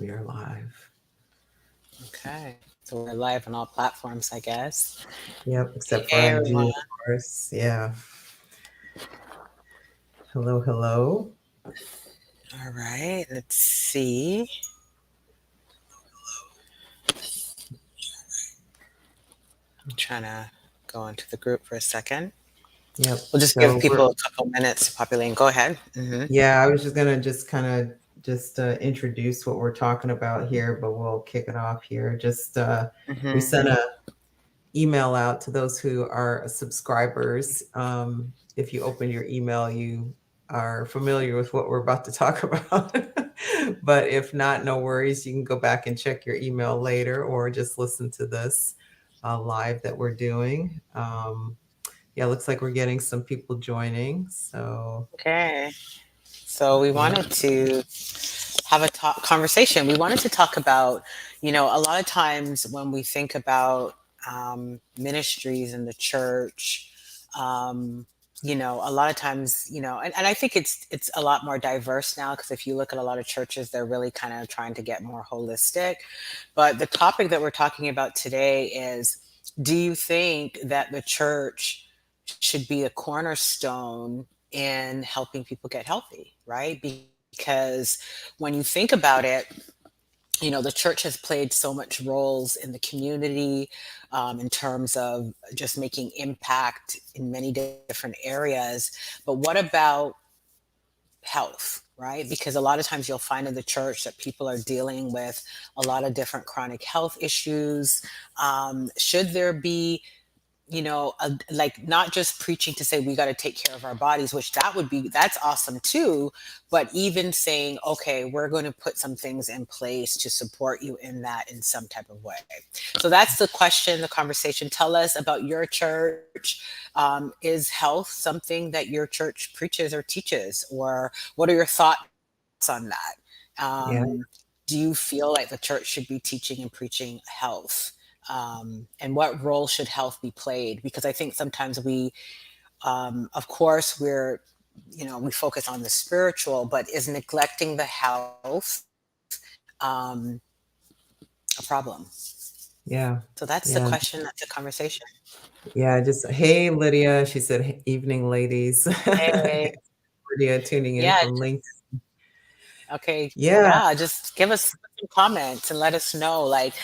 We are live. Okay. So we're live on all platforms, I guess. Yep, except for Hey, everyone. IG, of course. Yeah. Hello, hello. All right. Let's see. I'm trying to go into the group for a second. Yep. We'll just give So we're people a couple minutes to populate. Go ahead. yeah, I was just gonna just kind of just introduce what we're talking about here, but we'll kick it off here. Just we Hmm. sent a email out to those who are subscribers. If you open your email, you are familiar with what we're about to talk about. But if not, no worries. You can go back and check your email later or just listen to this live that we're doing. Yeah, looks like we're getting some people joining. So, Okay. So we yeah. wanted to have a conversation. We wanted to talk about, a lot of times when we think about ministries in the church, um, a lot of times, and I think it's a lot more diverse now because if you look at a lot of churches, they're really kind of trying to get more holistic. But the topic that we're talking about today is, do you think that the church should be a cornerstone in helping people get healthy, right? Because when you think about it, the church has played so much roles in the community, in terms of just making impact in many different areas. But what about health, right? Because a lot of times you'll find in the church that people are dealing with a lot of different chronic health issues. Should there be, like, not just preaching to say we got to take care of our bodies, which that's awesome too, but even saying, okay, we're going to put some things in place to support you in that in some type of way. So that's the question, the conversation. Tell us about your church. Is health something that your church preaches or teaches, or what are your thoughts on that? Yeah. Do you feel like the church should be teaching and preaching health? And what role should health be played? Because I think sometimes of course, we focus on the spiritual, but is neglecting the health um, a problem? Yeah. So that's the Yeah. question. That's a conversation. Yeah. Just, hey, Lydia. She said, "Hey, evening, ladies." Hey, Lydia tuning in yeah, from Link. okay, Yeah. yeah. Just give us some comments and let us know. Like,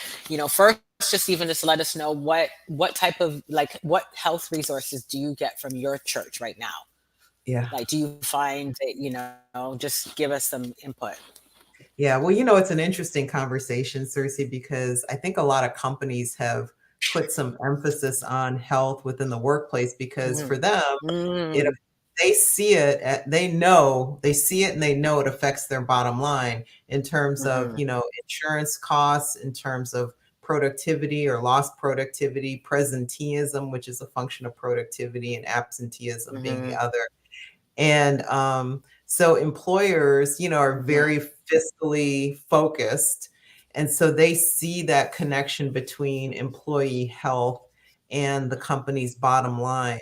first, just let us know what type of what health resources do you get from your church right now? Yeah. Like, do you find that, just give us some input. Yeah, well, it's an interesting conversation, Cersei, because I think a lot of companies have put some emphasis on health within the workplace because Mm. for them, it Mm. they see it, they see it and they know it affects their bottom line in terms of, Mhm. insurance costs, in terms of productivity or lost productivity, presenteeism, which is a function of productivity, and absenteeism being the Mhm. other. And so employers, are Mhm. very fiscally focused. And so they see that connection between employee health and the company's bottom line.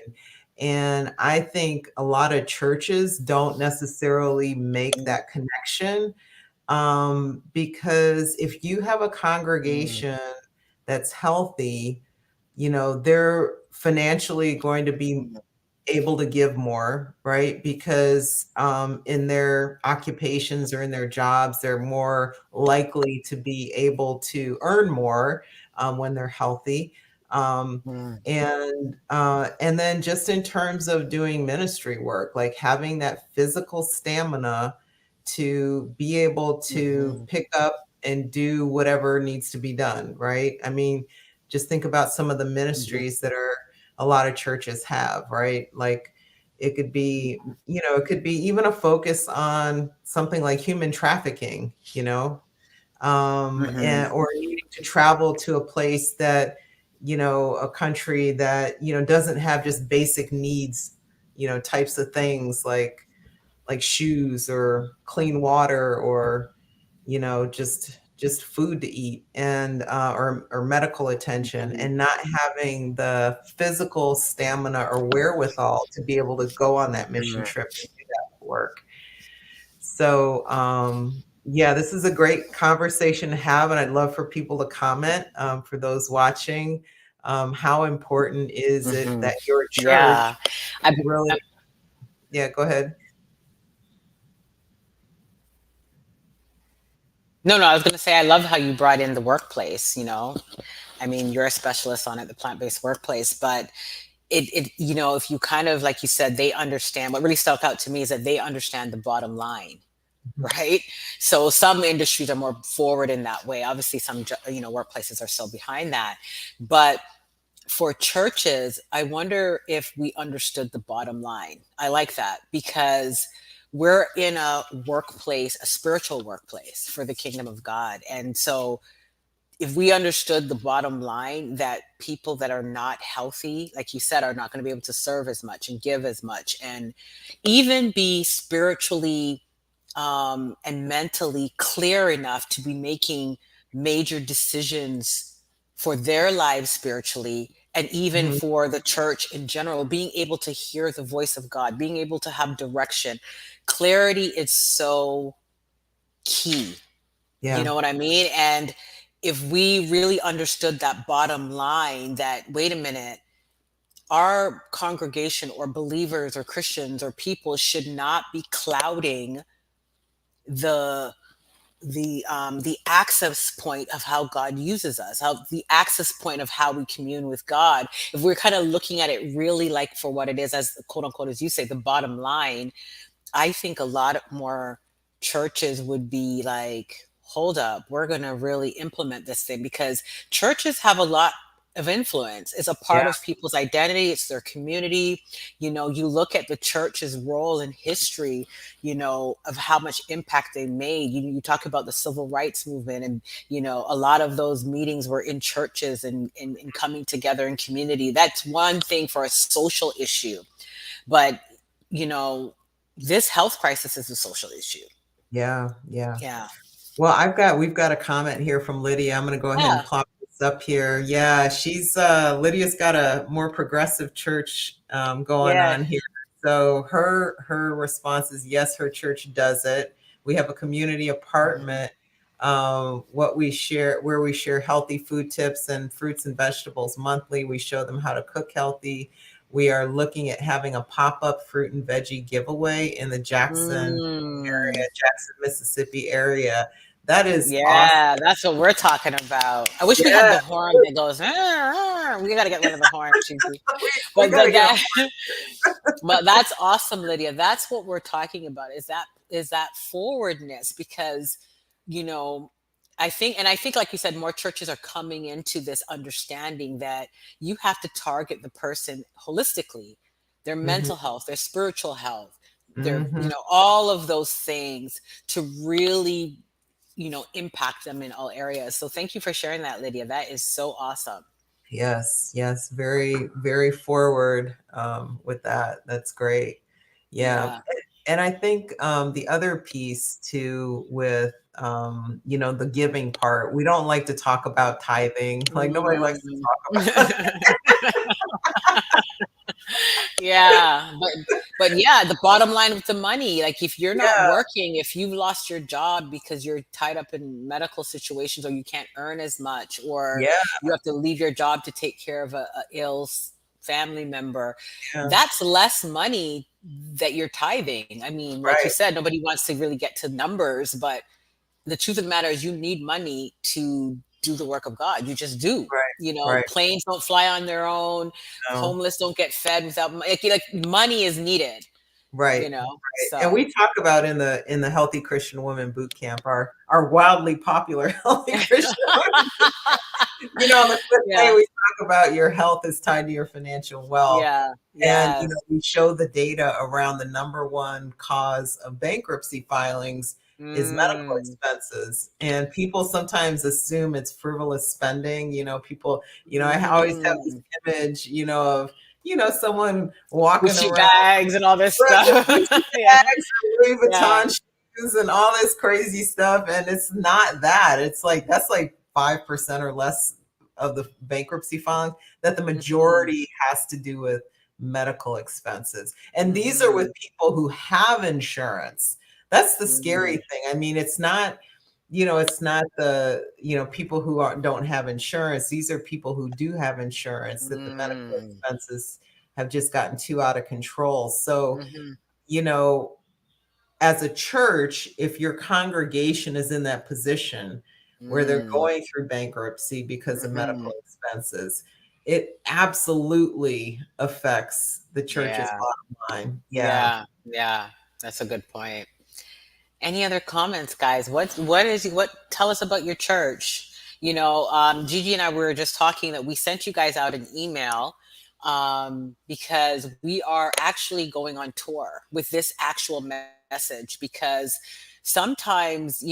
And I think a lot of churches don't necessarily make Mm. that connection, because if you have a Mm. congregation that's healthy, they're financially going to be Mhm. able to give more, right? Because in their occupations or in their jobs, they're more likely to be able to earn more when they're healthy. Um, Mm. and then just in terms of doing ministry work, like having that physical stamina to be able to Mhm. pick up and do whatever needs to be done, right? I mean, just think about some of the Mhm. ministries that are a lot of churches have, right? Like it could be, it could be even a focus on something like human trafficking, Mhm. and or needing to travel to a place that, a country that, doesn't have just basic needs, types of things like shoes or clean water or just food to eat and or medical attention, Mhm. and not having the physical stamina or wherewithal to be able to go on that mission Mhm. trip and do that work. So Yeah, this is a great conversation to have, and I'd love for people to comment, for those watching. How important is it Hmm. that your Yeah. church I, really, yeah, go ahead. no, no, I was going to say, I love how you brought in the workplace, you know. I mean, you're a specialist on it, the plant-based workplace, but if you kind of, like you said, they understand, what really stuck out to me is that they understand the bottom line, Mhm, right? So some industries are more forward in that way. Obviously, some, workplaces are still behind that. But for churches, I wonder if we understood the bottom line. I like that because we're in a workplace, a spiritual workplace for the kingdom of God. And so if we understood the bottom line, that people that are not healthy, like you said, are not going to be able to serve as much and give as much and even be spiritually and mentally clear enough to be making major decisions for their lives spiritually, and even mhm, for the church in general, being able to hear the voice of God, being able to have direction. Clarity is so key. You yeah, know what I mean? And if we really understood that bottom line, that wait a minute, our congregation or believers or Christians or people should not be clouding the the access point of how God uses us, how the access point of how we commune with God. If we're kind of looking at it really like for what it is, as quote unquote, as you say, the bottom line, I think a lot more churches would be like, hold up, we're going to really implement this thing because churches have a lot of influence. It's a yeah, part of people's identity, it's their community. You look at the church's role in history, of how much impact they made. You talk about the civil rights movement, and, a lot of those meetings were in churches and coming together in community. That's one thing for a social issue. But, you know, this health crisis is a social issue. yeah, yeah. Yeah. Well, we've got a comment here from Lydia. I'm going to go ahead and Yeah. plop this up here. Yeah, Lydia's got a more progressive church going Yeah. on here. So her response is yes, her church does it. We have a community Mhm. apartment, what we share where we share healthy food tips and fruits and vegetables monthly. We show them how to cook healthy. We are looking at having a pop-up fruit and veggie giveaway in the Mm. Jackson, Mississippi area. That is awesome. Yeah, that's what we're talking about. I wish we had Yeah, the horn that goes, "Ah, ah." We got to get rid of the horn, Cheesy. we But got to get but that's awesome, Lydia. That's what we're talking about. Is that forwardness? Because, you know, I think like you said, more churches are coming into this understanding that you have to target the person holistically, their hmm mental health, their spiritual health, their, hmm all of those things to really, impact them in all areas. So thank you for sharing that, Lydia. That is so awesome. Yes, yes, very, very forward with that. That's great. Yeah. Yeah. And I think the other piece too with the giving part, we don't like to talk about tithing. Like nobody likes to Mm. talk about. Yeah, but yeah, the bottom line with the money, like if you're not Yeah, working, if you've lost your job because you're tied up in medical situations or you can't earn as much, or yeah, you have to leave your job to take care of a ill family member, yeah. that's less money that you're tithing. I mean, like you Right, said, nobody wants to really get to numbers, but the truth of the matter is you need money to do the work of God. You just do. right, right. Planes don't fly on their own. No. Homeless don't get fed without money. Like money is needed, Right, you know? right, and So we talk about in the Healthy Christian Woman Boot Camp, our wildly popular Healthy Christian Women. On the fifth day, yeah. we talk about your health is tied to your financial wealth, Yeah. and Yes. we show the data around the number one cause of bankruptcy filings is medical Mm. expenses, and people sometimes assume it's frivolous spending. People, I always have this Mhm. image, of someone walking Gucci around bags and all this with stuff. Gucci Yeah. bags and Louis Yeah. Vuitton shoes and all this crazy stuff. And it's not that. It's like that's like 5% or less of the bankruptcy filing, that the Mhm. majority has to do with medical expenses. And these are with Mhm. people who have insurance. That's the scary Mm, thing. I mean, it's not, it's not the, people who don't have insurance. These are people who do have insurance that the medical mm, expenses have just gotten too out of control. So, mhm, you know, as a church, if your congregation is in that position where they're mm, going through bankruptcy because of medical mhm. expenses, it absolutely affects the church's Yeah, bottom line. Yeah. yeah, yeah. That's a good point. Any other comments, guys? What tell us about your church? Gigi and I were just talking that we sent you guys out an email because we are actually going on tour with this actual message because sometimes,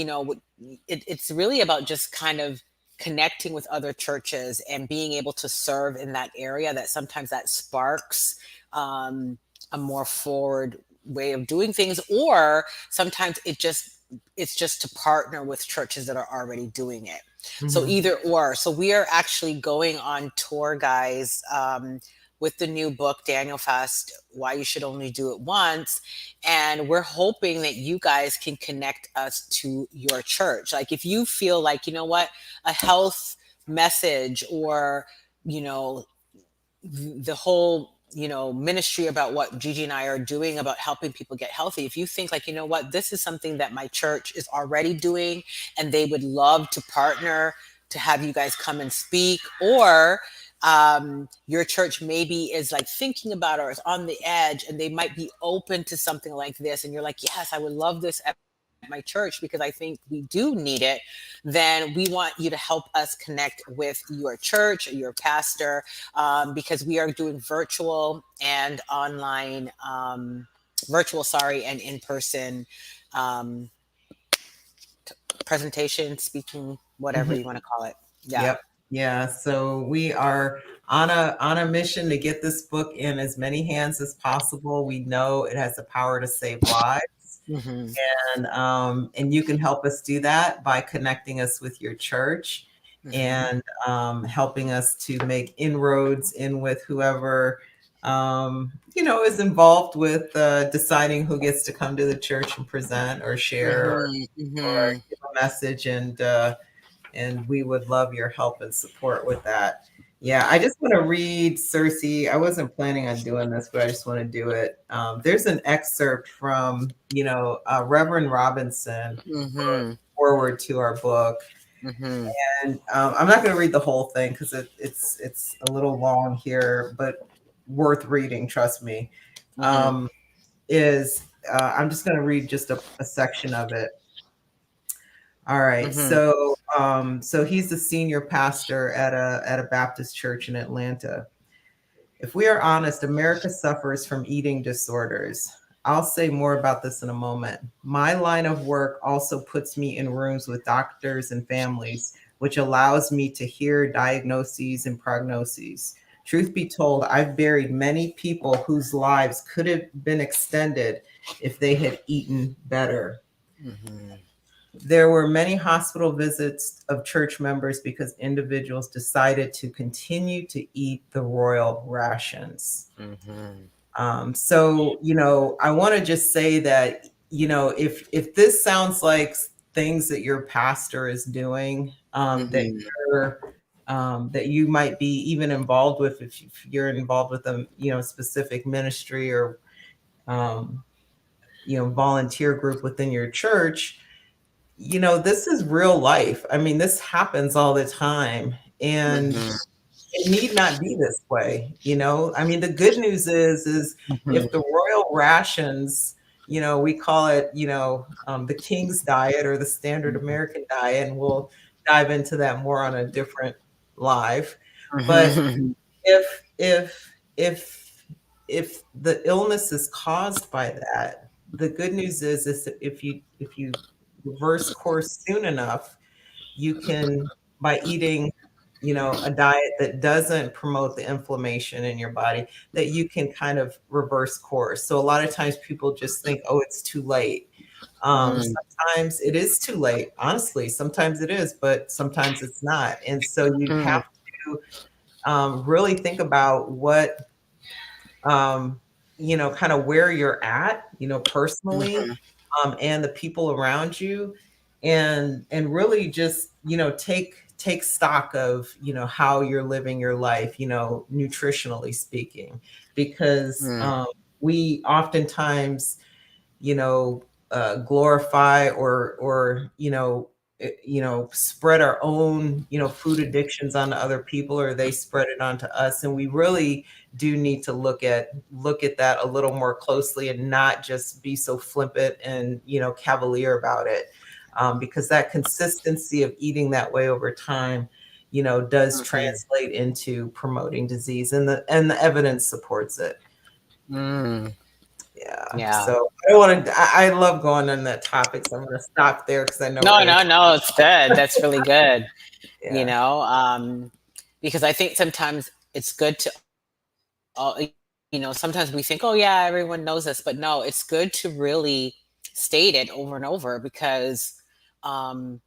it's really about just kind of connecting with other churches and being able to serve in that area that sometimes that sparks a more forward way of doing things, or sometimes it's just to partner with churches that are already doing it. So Mhm. either or. So we are actually going on tour, guys, with the new book Daniel Fast, Why You Should Only Do It Once. And we're hoping that you guys can connect us to your church. Like if you feel like, you know what, a health message, or you know the whole ministry about what Gigi and I are doing about helping people get healthy, if you think like, you know what, this is something that my church is already doing and they would love to partner to have you guys come and speak, or your church maybe is like thinking about or is on the edge and they might be open to something like this, and you're like, yes, I would love this at my church because I think we do need it, then we want you to help us connect with your church, your pastor, because we are doing virtual, sorry, and in person um, presentation, speaking, whatever Mhm. you want to call it. Yeah. Yep. Yeah. So we are on a mission to get this book in as many hands as possible. We know it has the power to save lives. Hmm. And you can help us do that by connecting us with your church Hmm. and helping us to make inroads in with whoever is involved with deciding who gets to come to the church and present or share Hmm. or Hmm. give a message, and we would love your help and support with that. Yeah, I just want to read, Cersei. I wasn't planning on doing this, but I just want to do it. There's an excerpt from, Reverend Robinson wrote Hmm. forward to our book, Hmm. and I'm not going to read the whole thing because it's a little long here, but worth reading. Trust me. Hmm. Um, is I'm just going to read just a section of it. All right. Hmm. So he's the senior pastor at a Baptist church in Atlanta. If we are honest, America suffers from eating disorders. I'll say more about this in a moment. My line of work also puts me in rooms with doctors and families, which allows me to hear diagnoses and prognoses. Truth be told, I've buried many people whose lives could have been extended if they had eaten better. Hmm. There were many hospital visits of church members because individuals decided to continue to eat the royal rations. Hmm. I want to just say that, if this sounds like things that your pastor is doing, Hmm. that you might be even involved with, if you're involved with a, specific ministry or, um, volunteer group within your church, this is real life. I mean, this happens all the time, and Hmm. it need not be this way. I mean, the good news is if the royal rations, we call it, the king's diet or the standard American diet, and we'll dive into that more on a different live. But Hmm. if the illness is caused by that, the good news is that if you reverse course soon enough, you can, by eating, a diet that doesn't promote the inflammation in your body, that you can kind of reverse course. So a lot of times people just think, oh, it's too late. Sometimes it is too late. Honestly, sometimes it is, but sometimes it's not. And so you have to really think about kind of where you're at, personally. and the people around you, and really just take stock of how you're living your life, nutritionally speaking, because Mm, we oftentimes you know, glorify or spread our own food addictions onto other people, or they spread it onto us, and we really do need to look at that a little more closely and not just be so flippant and cavalier about it, because that consistency of eating that way over time does mhm, translate into promoting disease, and the evidence supports it. mm. Yeah. Yeah. So I don't want to. I love going on that topic, so I'm going to stop there because I know we're No, going to. no, no, it's good. That's really good. You Yeah. know, because I think sometimes it's good to, sometimes we think, oh, yeah, everyone knows this, but no, it's good to really state it over and over because, um,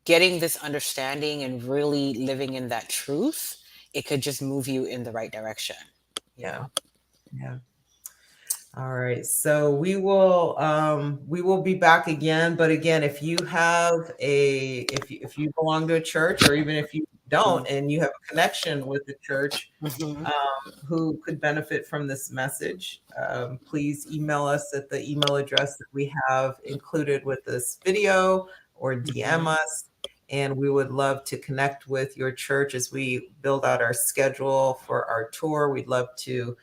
getting this understanding and really living in that truth, it could just move you in the right direction, you Yeah. know? Yeah. All right. So we will be back again. But again, if you belong to a church, or even if you don't and you have a connection with the church, Mm-hmm. who could benefit from this message, please email us at the email address that we have included with this video, or DM Hmm. us. And we would love to connect with your church as we build out our schedule for our tour. We'd love to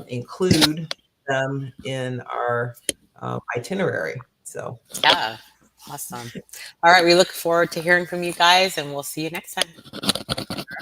include them in our itinerary. So, Yeah. Awesome. All right. We look forward to hearing from you guys, and we'll see you next time.